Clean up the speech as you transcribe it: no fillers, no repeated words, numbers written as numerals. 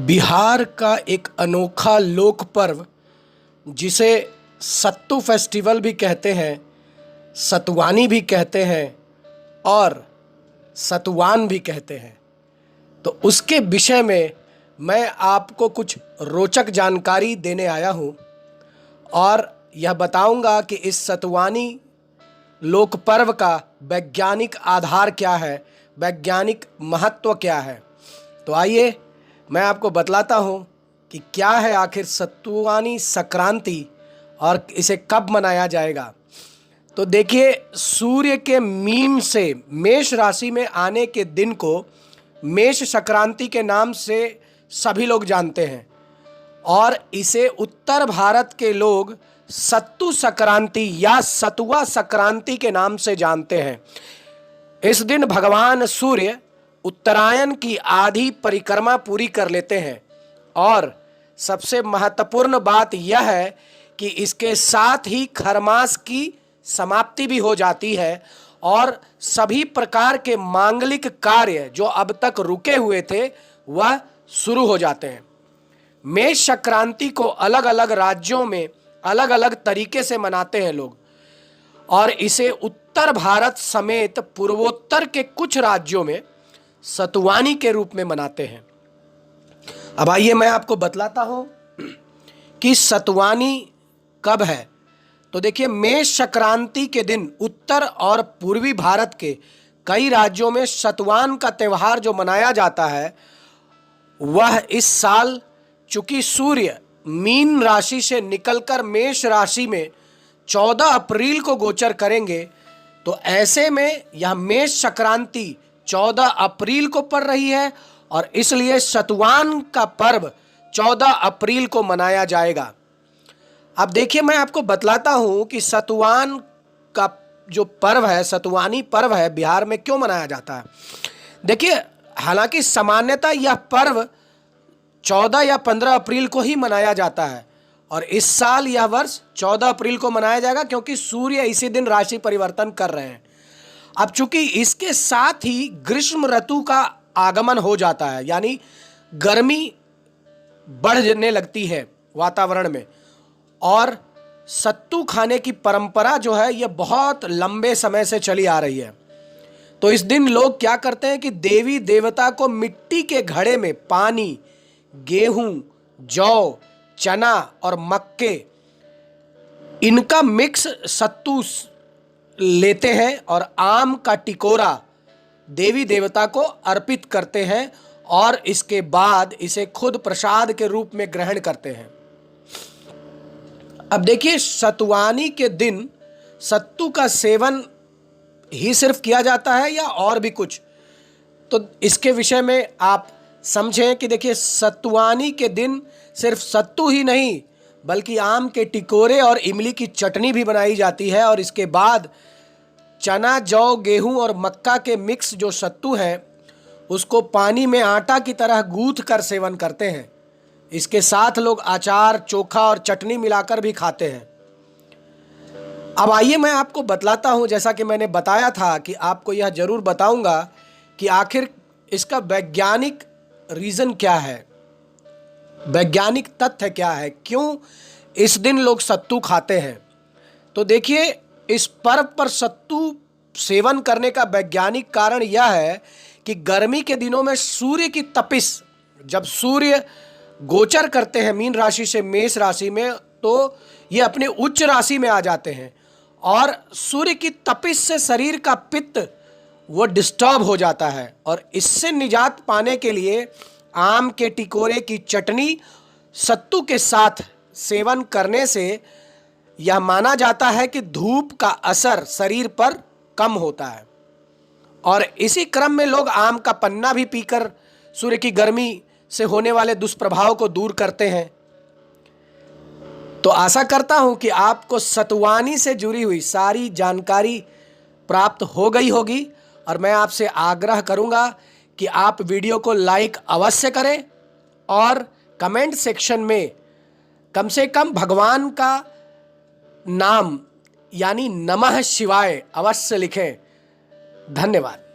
बिहार का एक अनोखा लोक पर्व जिसे सत्तू फेस्टिवल भी कहते हैं, सतुवानी भी कहते हैं और सतुवान भी कहते हैं। तो उसके विषय में मैं आपको कुछ रोचक जानकारी देने आया हूँ और यह बताऊंगा कि इस सतुवानी लोक पर्व का वैज्ञानिक आधार क्या है, वैज्ञानिक महत्व क्या है। तो आइए मैं आपको बतलाता हूँ कि क्या है आखिर सतुवानी संक्रांति और इसे कब मनाया जाएगा। तो देखिए, सूर्य के मीन से मेष राशि में आने के दिन को मेष संक्रांति के नाम से सभी लोग जानते हैं और इसे उत्तर भारत के लोग सत्तू संक्रांति या सतुआ संक्रांति के नाम से जानते हैं। इस दिन भगवान सूर्य उत्तरायण की आधी परिक्रमा पूरी कर लेते हैं और सबसे महत्वपूर्ण बात यह है कि इसके साथ ही खरमास की समाप्ति भी हो जाती है और सभी प्रकार के मांगलिक कार्य जो अब तक रुके हुए थे वह शुरू हो जाते हैं। मेष संक्रांति को अलग अलग राज्यों में अलग अलग तरीके से मनाते हैं लोग और इसे उत्तर भारत समेत पूर्वोत्तर के कुछ राज्यों में सतुवानी के रूप में मनाते हैं। अब आइए मैं आपको बतलाता हूं कि सतुवानी कब है। तो देखिए, मेष संक्रांति के दिन उत्तर और पूर्वी भारत के कई राज्यों में सतुवान का त्यौहार जो मनाया जाता है वह इस साल चूंकि सूर्य मीन राशि से निकलकर मेष राशि में 14 अप्रैल को गोचर करेंगे, तो ऐसे में यह मेष संक्रांति 14 अप्रैल को पड़ रही है और इसलिए सतुवान का पर्व 14 अप्रैल को मनाया जाएगा। अब देखिए, मैं आपको बतलाता हूं कि सतुवान का जो पर्व है, सतुवानी पर्व है, बिहार में क्यों मनाया जाता है। देखिए, हालांकि सामान्यतः यह पर्व 14 या 15 अप्रैल को ही मनाया जाता है और इस साल यह वर्ष 14 अप्रैल को मनाया जाएगा क्योंकि सूर्य इसी दिन राशि परिवर्तन कर रहे हैं। अब चूंकि इसके साथ ही ग्रीष्म ऋतु का आगमन हो जाता है, यानी गर्मी बढ़ने लगती है वातावरण में और सत्तू खाने की परंपरा जो है यह बहुत लंबे समय से चली आ रही है। तो इस दिन लोग क्या करते हैं कि देवी देवता को मिट्टी के घड़े में पानी, गेहूं, जौ, चना और मक्के इनका मिक्स सत्तू लेते हैं और आम का टिकोरा देवी देवता को अर्पित करते हैं और इसके बाद इसे खुद प्रसाद के रूप में ग्रहण करते हैं। अब देखिए, सतुवानी के दिन सत्तू का सेवन ही सिर्फ किया जाता है या और भी कुछ, तो इसके विषय में आप समझें कि देखिए, सतुवानी के दिन सिर्फ सत्तू ही नहीं बल्कि आम के टिकोरे और इमली की चटनी भी बनाई जाती है और इसके बाद चना, जौ, गेहूं और मक्का के मिक्स जो सत्तू है उसको पानी में आटा की तरह गूंथ कर सेवन करते हैं। इसके साथ लोग अचार, चोखा और चटनी मिलाकर भी खाते हैं। अब आइए मैं आपको बतलाता हूं, जैसा कि मैंने बताया था कि आपको यह जरूर बताऊंगा कि आखिर इसका वैज्ञानिक रीजन क्या है, वैज्ञानिक तथ्य क्या है, क्यों इस दिन लोग सत्तू खाते हैं। तो देखिए, इस पर्व पर सत्तू सेवन करने का वैज्ञानिक कारण यह है कि गर्मी के दिनों में सूर्य की तपिश, जब सूर्य गोचर करते हैं मीन राशि से मेष राशि में, तो ये अपने उच्च राशि में आ जाते हैं और सूर्य की तपिश से शरीर का पित्त वो डिस्टर्ब हो जाता है और इससे निजात पाने के लिए आम के टिकोरे की चटनी सत्तू के साथ सेवन करने से यह माना जाता है कि धूप का असर शरीर पर कम होता है और इसी क्रम में लोग आम का पन्ना भी पीकर सूर्य की गर्मी से होने वाले दुष्प्रभाव को दूर करते हैं। तो आशा करता हूं कि आपको सतुवानी से जुड़ी हुई सारी जानकारी प्राप्त हो गई होगी और मैं आपसे आग्रह करूंगा कि आप वीडियो को लाइक अवश्य करें और कमेंट सेक्शन में कम से कम भगवान का नाम यानी नमः शिवाय अवश्य लिखें। धन्यवाद।